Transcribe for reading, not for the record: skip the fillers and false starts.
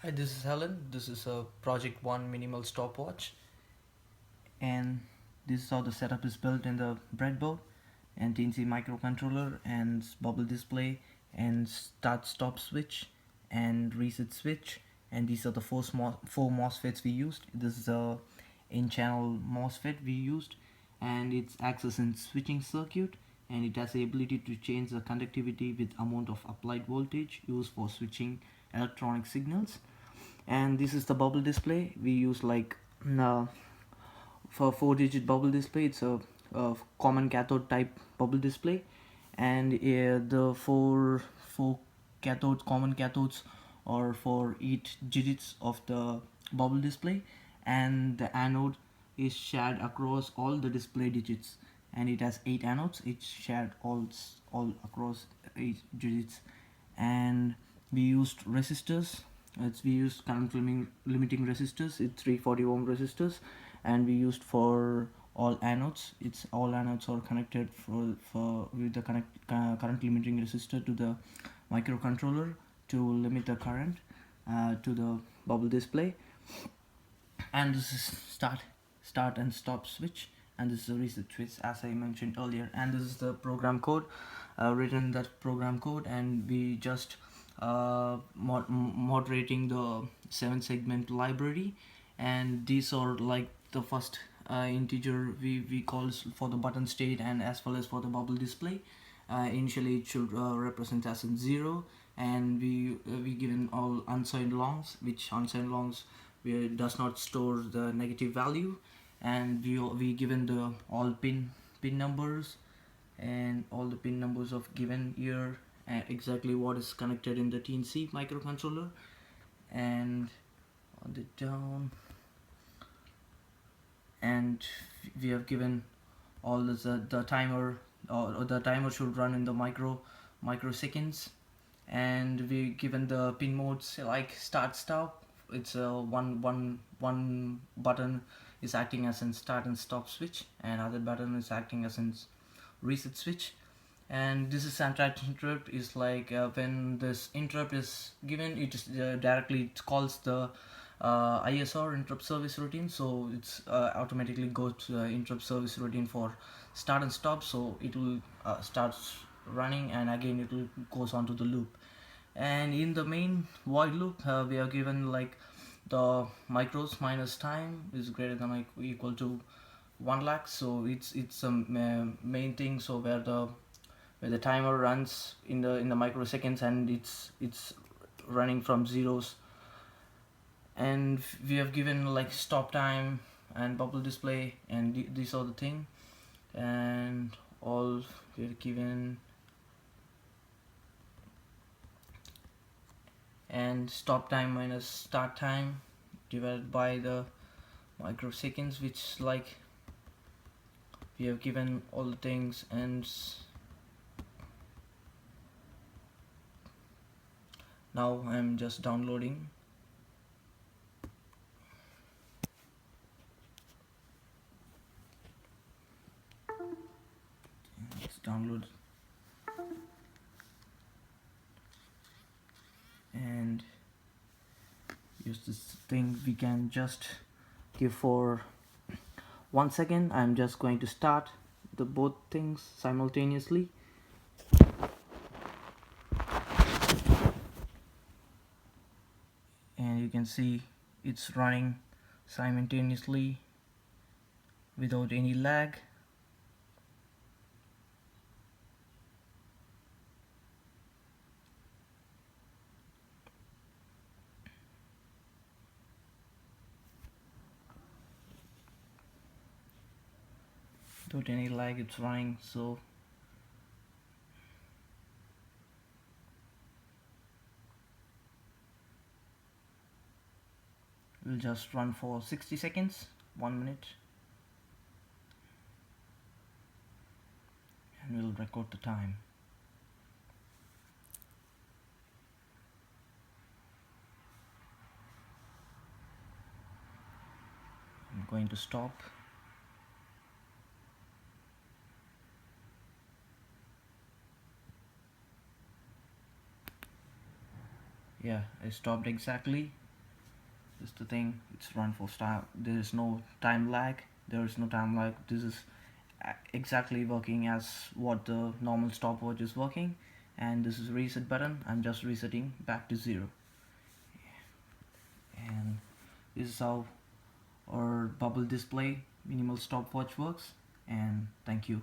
Hi, this is Helen. This is a Project One minimal stopwatch, and this is how the setup is built in the breadboard and TNC microcontroller and bubble display and start stop switch and reset switch. And these are the four MOSFETs we used. This is a in-channel MOSFET we used, and it acts as a switching circuit, and it has the ability to change the conductivity with amount of applied voltage used for switching electronic signals. And this is the bubble display we use, like uh, for 4-digit bubble display. It's a common cathode type bubble display, and the four cathodes, common cathodes, are for each digits of the bubble display, and the anode is shared across all the display digits, and it has 8 anodes. It's shared all across 8 digits. And we used resistors. We used current limiting resistors. It's 340 ohm resistors, and we used for all anodes. It's all anodes are connected for with the current limiting resistor to the microcontroller to limit the current to the bubble display. And this is start and stop switch, and this is a reset switch, as I mentioned earlier. And this is the program code, written that program code, and we just moderating the 7 segment library. And these are like the first integer we call for the button state, and as well as for the bubble display. Initially it should represent as in 0, and we given all unsigned longs, which unsigned longs does not store the negative value. And we given the all pin numbers, and all the pin numbers of given year, exactly what is connected in the TNC microcontroller. And on the down, and we have given all the timer, or the timer should run in the microseconds. And we given the pin modes like start stop. It's a one button is acting as in start and stop switch, and other button is acting as in reset switch. And this is anti-interrupt is like, when this interrupt is given, it is directly it calls the ISR, interrupt service routine. So it's automatically go to the interrupt service routine for start and stop. So it will start running, and again it will goes on to the loop. And in the main void loop, we are given like the micros minus time is greater than or equal to 1 lakh. So it's a main thing. So where the timer runs in the microseconds, and it's running from zeros. And we have given like stop time and bubble display, and these are the thing. And all we're given, and stop time minus start time divided by the microseconds, which like we have given all the things. And now I'm just downloading. Let's download. And use this thing, we can just give for 1 second. I'm just going to start the both things simultaneously. And you can see it's running simultaneously without any lag. Without any lag it's running. So we'll just run for 60 seconds, 1 minute, and we'll record the time. I'm going to stop. Yeah, I stopped exactly. This is the thing. It's run for time. There is no time lag. There is no time lag. This is exactly working as what the normal stopwatch is working. And this is reset button. I'm just resetting back to 0. And this is how our bubble display minimal stopwatch works. And thank you.